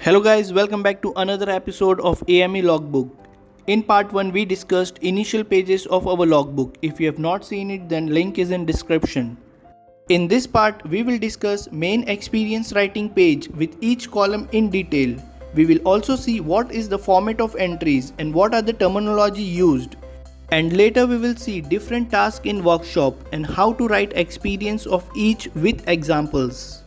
Hello guys, welcome back to another episode of AME Logbook. In part 1 we discussed initial pages of our logbook. If you have not seen it, then link is in description. In this part we will discuss main experience writing page with each column in detail. We will also see what is the format of entries and what are the terminology used. And later we will see different tasks in workshop and how to write experience of each with examples.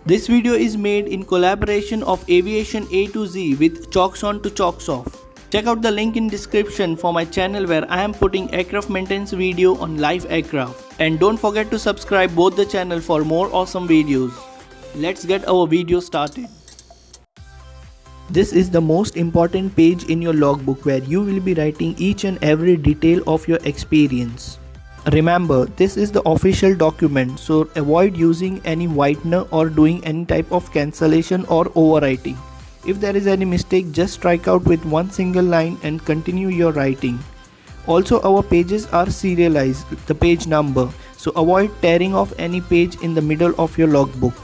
This video is made in collaboration of Aviation A to Z with Chalkson to Chalksoft. Check out the link in description for my channel where I am putting aircraft maintenance video on live aircraft. And don't forget to subscribe both the channel for more awesome videos. Let's get our video started. This is the most important page in your logbook where you will be writing each and every detail of your experience. Remember, this is the official document, so avoid using any whitener or doing any type of cancellation or overwriting. If there is any mistake, just strike out with one single line and continue your writing. Also, our pages are serialized, the page number, so avoid tearing off any page in the middle of your logbook.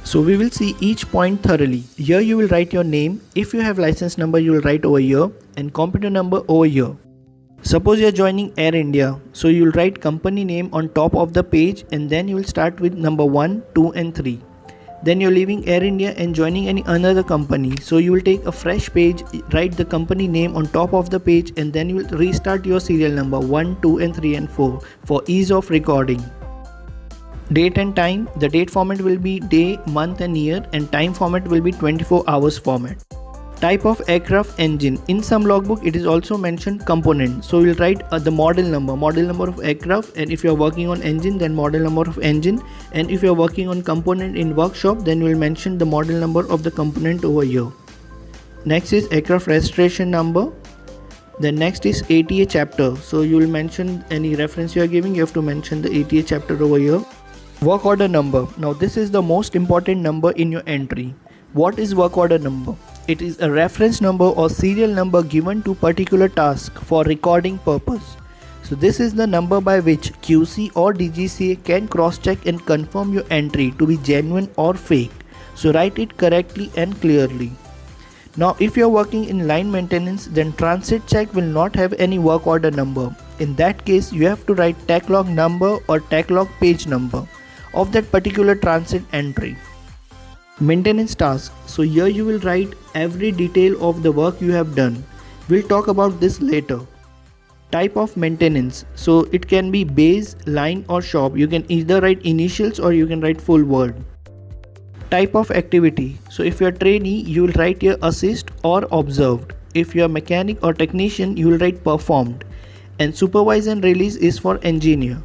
So we will see each point thoroughly. Here you will write your name. If you have license number, you will write over here, and computer number over here. Suppose you are joining Air India, so you will write company name on top of the page and then you will start with number 1, 2 and 3. Then you are leaving Air India and joining any another company, so you will take a fresh page, write the company name on top of the page and then you will restart your serial number 1, 2 and 3 and 4 for ease of recording. Date and time, the date format will be day, month and year, and time format will be 24 hours format. Type of aircraft engine. In some logbook it is also mentioned component, so we'll write the model number of aircraft, and if you are working on engine then model number of engine, and if you are working on component in workshop then we'll mention the model number of the component over here. Next is aircraft registration number. Then next is ATA chapter, so you will mention any reference you are giving, you have to mention the ATA chapter over here. Work order number. Now this is the most important number in your entry. What is work order number? It is a reference number or serial number given to particular task for recording purpose. So this is the number by which QC or DGCA can cross-check and confirm your entry to be genuine or fake. So write it correctly and clearly. Now if you are working in line maintenance, then transit check will not have any work order number. In that case you have to write tach log number or tach log page number of that particular transit entry. Maintenance task. So here you will write every detail of the work you have done. We'll talk about this later. Type of maintenance. So it can be base, line or shop. You can either write initials or you can write full word. Type of activity. So if you are trainee, you will write here assist or observed. If you are mechanic or technician, you will write performed. And supervise and release is for engineer.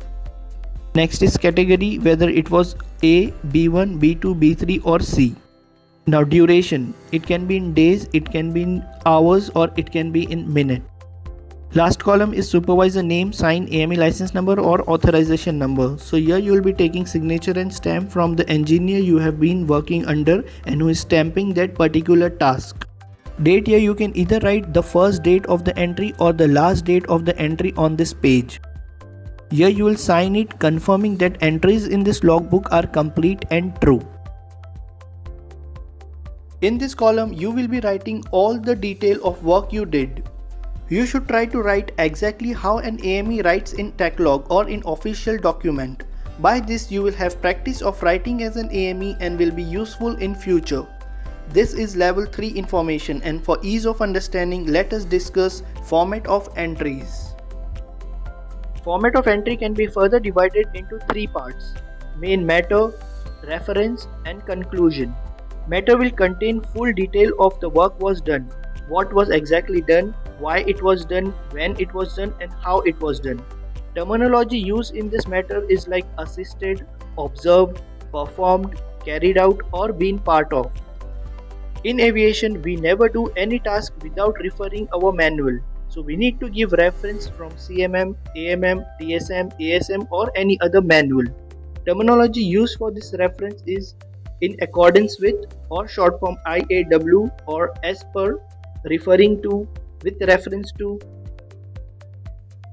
Next is category, whether it was A, B1, B2, B3 or C. Now duration, it can be in days, it can be in hours or it can be in minute. Last column is supervisor name, sign, AME license number or authorization number. So here you will be taking signature and stamp from the engineer you have been working under and who is stamping that particular task. Date, here you can either write the first date of the entry or the last date of the entry on this page. Here you will sign it confirming that entries in this logbook are complete and true. In this column you will be writing all the detail of work you did. You should try to write exactly how an AME writes in tach log or in official document. By this you will have practice of writing as an AME and will be useful in future. This is level 3 information, and for ease of understanding let us discuss format of entries. Format of entry can be further divided into 3 parts: main matter, reference and conclusion. Matter will contain full detail of the work was done, what was exactly done, why it was done, when it was done and how it was done. Terminology used in this matter is like assisted, observed, performed, carried out or been part of. In aviation we never do any task without referring our manual. So we need to give reference from CMM, AMM, TSM, ASM or any other manual. Terminology used for this reference is in accordance with or short form IAW or as per, referring to, with reference to.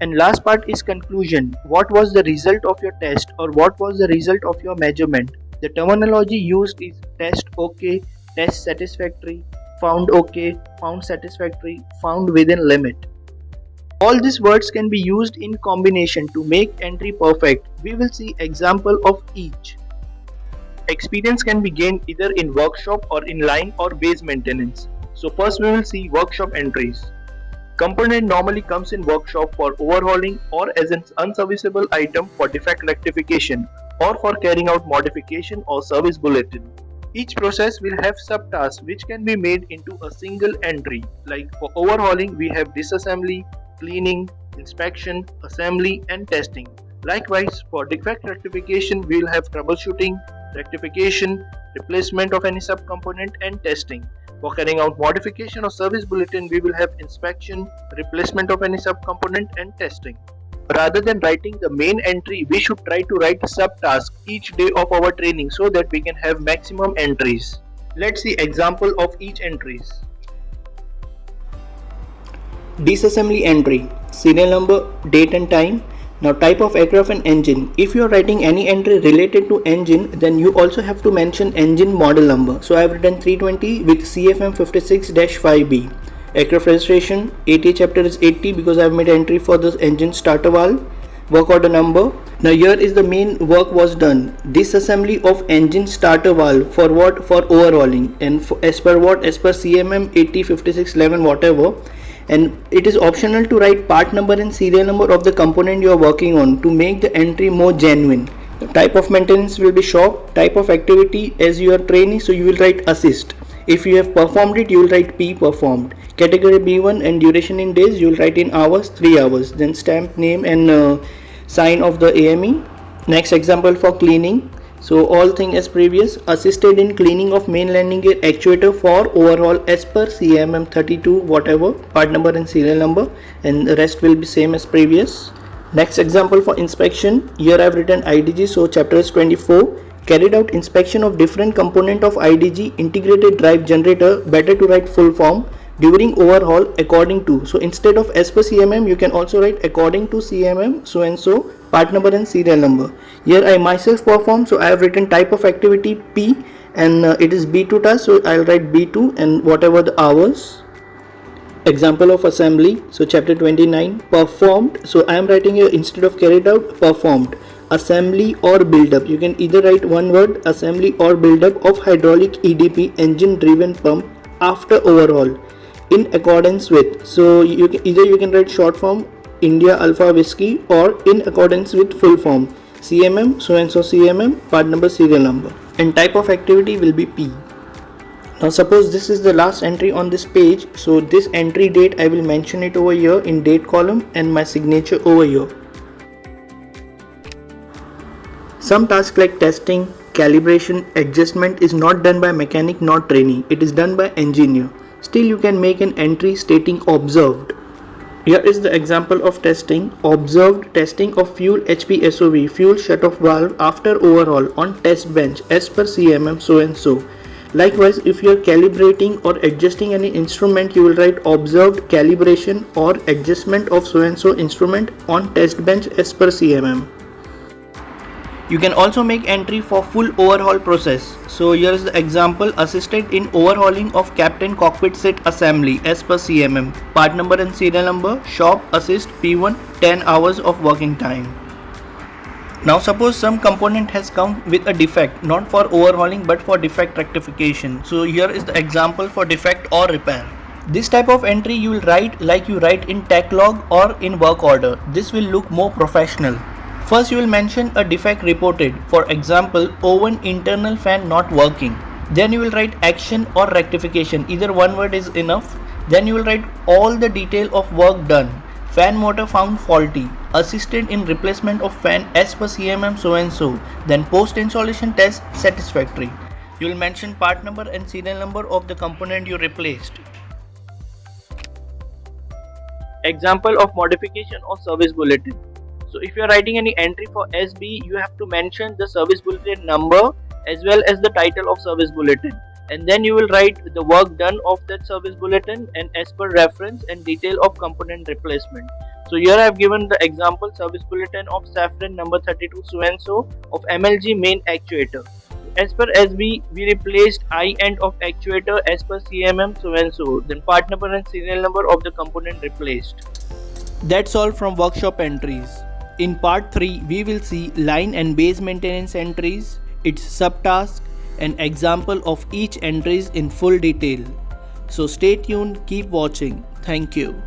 And last part is conclusion. What was the result of your test or what was the result of your measurement? The terminology used is test OK, test satisfactory, found okay, found satisfactory, found within limit. All these words can be used in combination to make entry perfect. We will see example of each. Experience can be gained either in workshop or in line or base maintenance. So first we will see workshop entries. Component normally comes in workshop for overhauling or as an unserviceable item for defect rectification or for carrying out modification or service bulletin. Each process will have subtasks which can be made into a single entry. Like for overhauling we have disassembly, cleaning, inspection, assembly and testing. Likewise for defect rectification we will have troubleshooting, rectification, replacement of any subcomponent and testing. For carrying out modification or service bulletin, we will have inspection, replacement of any subcomponent and testing. Rather than writing the main entry, we should try to write a subtask each day of our training so that we can have maximum entries. Let's see example of each entries. Disassembly entry, serial number, date and time. Now type of aircraft and engine. If you are writing any entry related to engine, then you also have to mention engine model number. So I have written 320 with CFM 56-5B. Aircraft registration, ATA chapter is 80 because I have made entry for this engine starter valve. Work order number. Now here is the main work was done. Disassembly of engine starter valve for what? For overhauling, and as per what? As per CMM 80, 56, 11 whatever. And it is optional to write part number and serial number of the component you are working on to make the entry more genuine. The type of maintenance will be shop. Type of activity, as you are trainee, so you will write assist. If you have performed it, you will write P performed. Category B1 and duration in days, you will write in hours, 3 hours. Then stamp name and sign of the AME. Next example for cleaning. So all thing as previous. Assisted in cleaning of main landing gear actuator for overhaul as per CMM 32 whatever, part number and serial number, and the rest will be same as previous. Next example for inspection. Here I have written IDG, so chapter is 24. Carried out inspection of different component of IDG integrated drive generator. Better to write full form. During overhaul according to. So instead of as per CMM, you can also write according to CMM so and so, part number and serial number. Here I myself perform, so I have written type of activity P, and it is B2 task, so I'll write B2 and whatever the hours. Example of assembly. So chapter 29, performed. So I am writing here instead of carried out, performed. Assembly or build up. You can either write one word, assembly or build up of hydraulic EDP engine driven pump after overhaul in accordance with. So you can write short form India Alpha Whiskey or in accordance with full form CMM so and so CMM, part number, serial number, and type of activity will be P. Now suppose this is the last entry on this page, so this entry date I will mention it over here in date column and my signature over here. Some tasks like testing, calibration, adjustment is not done by mechanic nor trainee, it is done by engineer. Still you can make an entry stating observed. Here is the example of testing. Observed testing of fuel HPSOV, fuel shutoff valve after overhaul on test bench as per CMM so and so. Likewise, if you are calibrating or adjusting any instrument, you will write observed calibration or adjustment of so and so instrument on test bench as per CMM. You can also make entry for full overhaul process. So here is the example: assisted in overhauling of captain cockpit set assembly as per CMM, part number and serial number, shop assist P1, 10 hours of working time. Now suppose some component has come with a defect, not for overhauling but for defect rectification. So here is the example for defect or repair. This type of entry you will write like you write in tech log or in work order. This will look more professional. First you will mention a defect reported, for example oven internal fan not working. Then you will write action or rectification, either one word is enough. Then you will write all the detail of work done. Fan motor found faulty, assisted in replacement of fan as per CMM so and so. Then post installation test satisfactory. You will mention part number and serial number of the component you replaced. Example of modification or service bulletin. So if you are writing any entry for SB, you have to mention the service bulletin number as well as the title of service bulletin, and then you will write the work done of that service bulletin and as per reference and detail of component replacement. So here I have given the example service bulletin of Safran number 32 so and so of MLG main actuator. as per SB, we replaced I end of actuator as per CMM so and so. Then part number and serial number of the component replaced. That's all from workshop entries. In part 3, we will see line and base maintenance entries, its subtask, and example of each entries in full detail. So stay tuned, keep watching. Thank you.